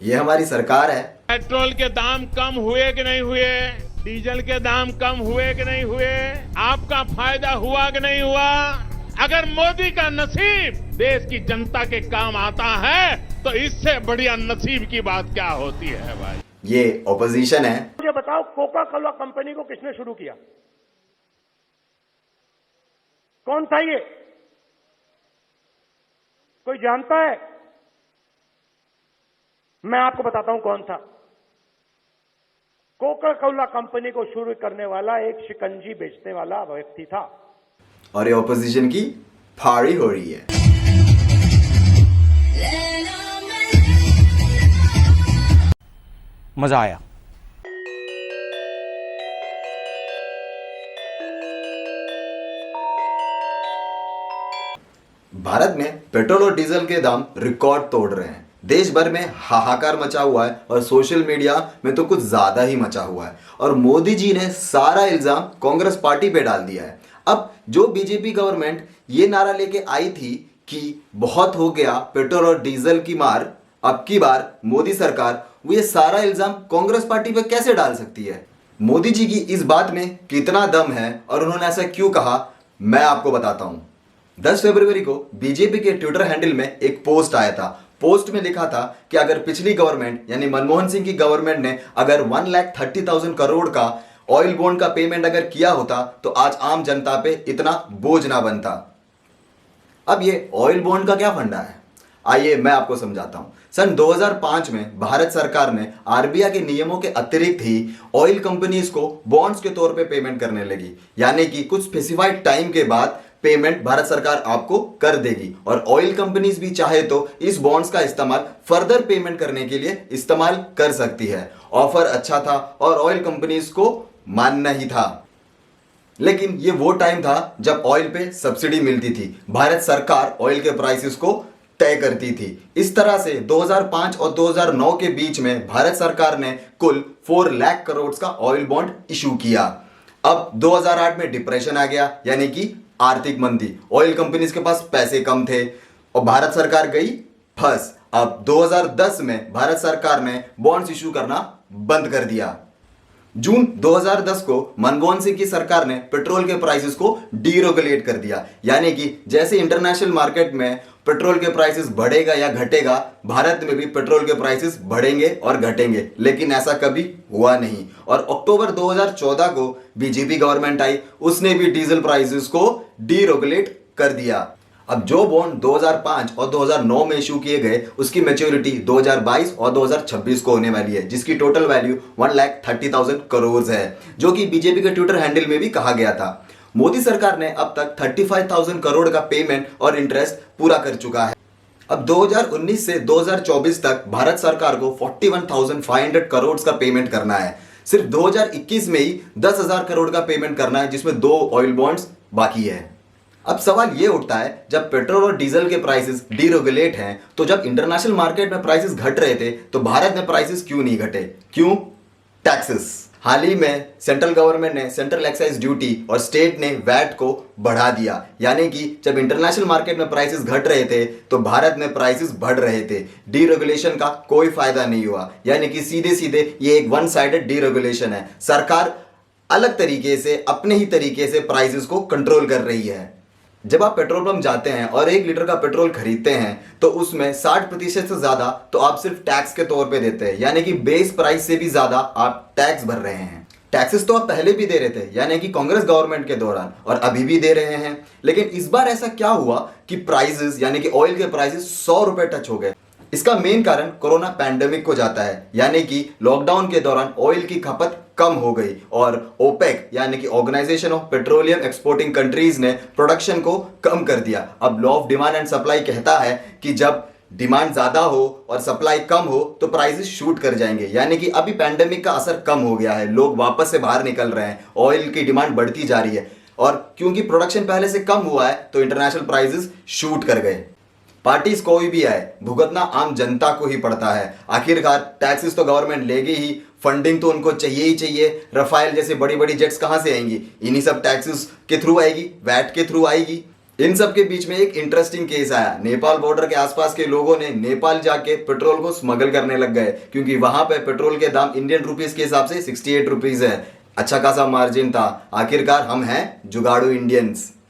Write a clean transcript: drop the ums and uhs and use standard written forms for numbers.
ये हमारी सरकार है। पेट्रोल के दाम कम हुए कि नहीं हुए, डीजल के दाम कम हुए कि नहीं हुए, आपका फायदा हुआ कि नहीं हुआ। अगर मोदी का नसीब देश की जनता के काम आता है तो इससे बढ़िया नसीब की बात क्या होती है भाई। ये ऑपोजिशन है। मुझे बताओ, कोका कोला कंपनी को किसने शुरू किया? कौन था ये? कोई जानता है? मैं आपको बताता हूं कौन था। कोका कोला कंपनी को शुरू करने वाला एक शिकंजी बेचने वाला व्यक्ति था। और ये ऑपोजिशन की फाड़ी हो रही है। मजा आया। भारत में पेट्रोल और डीजल के दाम रिकॉर्ड तोड़ रहे हैं। देश भर में हाहाकार मचा हुआ है और सोशल मीडिया में तो कुछ ज्यादा ही मचा हुआ है। और मोदी जी ने सारा इल्जाम कांग्रेस पार्टी पे डाल दिया है। अब जो बीजेपी गवर्नमेंट ये नारा लेके आई थी कि बहुत हो गया पेट्रोल और डीजल की मार, अब की बार मोदी सरकार वो ये सारा इल्जाम कांग्रेस पार्टी पे कैसे डाल सकती है? मोदी जी की इस बात में कितना दम है और उन्होंने ऐसा क्यों कहा, मैं आपको बताता हूं। 10 फरवरी को बीजेपी के ट्विटर हैंडल में एक पोस्ट आया था। पोस्ट में लिखा था कि अगर पिछली गवर्नमेंट यानी मनमोहन सिंह की गवर्नमेंट ने अगर 1,30,000 करोड़ का ऑयल बॉन्ड का पेमेंट अगर किया होता तो आज आम जनता पे इतना बोझ ना बनता। अब ये ऑयल बॉन्ड का क्या फंडा है, आइए मैं आपको समझाता हूं। सन 2005 में भारत सरकार ने आरबीआई के नियमों के अतिरिक्त ही ऑयल कंपनीज को बॉन्ड्स के तौर पे पेमेंट करने लगी, यानी कि कुछ स्पेसिफाइड टाइम के बाद पेमेंट भारत सरकार आपको कर देगी। और ऑयल कंपनीज भी चाहे तो इस बॉन्ड्स का इस्तेमाल फर्दर पेमेंट करने के लिए इस्तेमाल कर सकती है। ऑफर अच्छा था और ऑयल कंपनीज को मानना ही था। लेकिन ये वो टाइम था जब ऑयल पे सब्सिडी मिलती थी, भारत सरकार ऑयल के प्राइसेस को तय करती थी। इस तरह से 2005 और 2009 के बीच में भारत सरकार ने कुल 4 लाख करोड़ का ऑयल बॉन्ड इशू किया। अब 2008 में डिप्रेशन आ गया, यानी कि आर्थिक मंदी, ऑयल कंपनीज के पास पैसे कम थे और भारत सरकार गई फंस। अब 2010 में भारत सरकार ने बॉन्ड्स इशू करना बंद कर दिया। जून 2010 को मनमोहन सिंह की सरकार ने पेट्रोल के प्राइसेस को डीरेगुलेट कर दिया, यानी कि जैसे इंटरनेशनल मार्केट में पेट्रोल के प्राइसेस बढ़ेगा या घटेगा, भारत में भी पेट्रोल के प्राइसेस बढ़ेंगे और घटेंगे। लेकिन ऐसा कभी हुआ नहीं। और अक्टूबर 2014 को बीजेपी गवर्नमेंट आई, उसने भी डीजल प्राइसेस को डीरेगुलेट कर दिया। अब जो बॉन्ड 2005 और 2009 में इशू किए गए उसकी मैच्योरिटी 2022 और 2026 को होने वाली है, जिसकी टोटल वैल्यू 1,30,000 करोड़ है, जो कि बीजेपी के ट्विटर हैंडल में भी कहा गया था। मोदी सरकार ने अब तक 35,000 करोड़ का पेमेंट और इंटरेस्ट पूरा कर चुका है। अब 2019 से 2024 तक भारत सरकार को 41,500 करोड़ का पेमेंट करना है। सिर्फ 2021 में ही 10,000 करोड़ का पेमेंट करना है, जिसमें 2 ऑयल बॉन्ड्स बाकी है। अब सवाल ये उठता है, जब पेट्रोल और डीजल के प्राइसेस डीरेगुलेट हैं, तो जब इंटरनेशनल मार्केट में प्राइसेस घट रहे थे तो भारत में प्राइसेस क्यों नहीं घटे? क्यों? टैक्सेस। हाल ही में सेंट्रल गवर्नमेंट ने सेंट्रल एक्साइज ड्यूटी और स्टेट ने वैट को बढ़ा दिया, यानी कि जब इंटरनेशनल मार्केट में प्राइसेस घट रहे थे तो भारत में प्राइसेस बढ़ रहे थे। डीरेगुलेशन का कोई फायदा नहीं हुआ, यानी कि सीधे सीधे ये एक वन साइडेड डीरेगुलेशन है। सरकार अलग तरीके से अपने ही तरीके से प्राइसेस को कंट्रोल कर रही है। जब आप पेट्रोल पंप जाते हैं और 1 लीटर का पेट्रोल खरीदते हैं तो उसमें 60% से ज्यादा तो आप सिर्फ टैक्स के तौर पे देते हैं, यानी कि बेस प्राइस से भी ज्यादा आप टैक्स भर रहे हैं। टैक्सेस तो आप पहले भी दे रहे थे, यानी कि कांग्रेस गवर्नमेंट के दौरान, और अभी भी दे रहे हैं। लेकिन इस बार ऐसा क्या हुआ कि प्राइसेस यानी कि ऑयल के प्राइसेस 100 रुपए टच हो गए? इसका मेन कारण कोरोना पैंडेमिक को जाता है, यानी कि लॉकडाउन के दौरान ऑयल की खपत कम हो गई और ओपेक यानी कि organization of petroleum exporting countries ने प्रोडक्शन को कम कर दिया। अब law of demand and supply कहता है कि जब डिमांड ज्यादा हो और सप्लाई कम हो तो प्राइसेस शूट कर जाएंगे, यानी कि अभी पैंडेमिक का असर कम हो गया है, लोग वापस से बाहर निकल रहे हैं, ऑयल की डिमांड बढ़ती जा रही है और क्योंकि प्रोडक्शन पहले से कम हुआ है तो इंटरनेशनल प्राइसेस शूट कर गए। पार्टीज कोई भी आए, भुगतना आम जनता को ही पड़ता है। आखिरकार टैक्सेस तो गवर्नमेंट लेगी ही, फंडिंग तो उनको चाहिए ही चाहिए। रफाइल जैसे बड़ी बड़ी जेट्स कहां से आएंगी? इन्हीं सब टैक्सेस के थ्रू आएगी, वैट के थ्रू आएगी। इन सब के बीच में एक इंटरेस्टिंग केस आया। नेपाल बॉर्डर के आसपास के लोगों ने नेपाल जाके पेट्रोल को स्मगल करने लग गए, क्योंकि वहां पे पेट्रोल के दाम इंडियन रुपीस के हिसाब से 68 रुपीज है। अच्छा खासा मार्जिन था। आखिरकार हम हैं जुगाड़ू इंडियंस।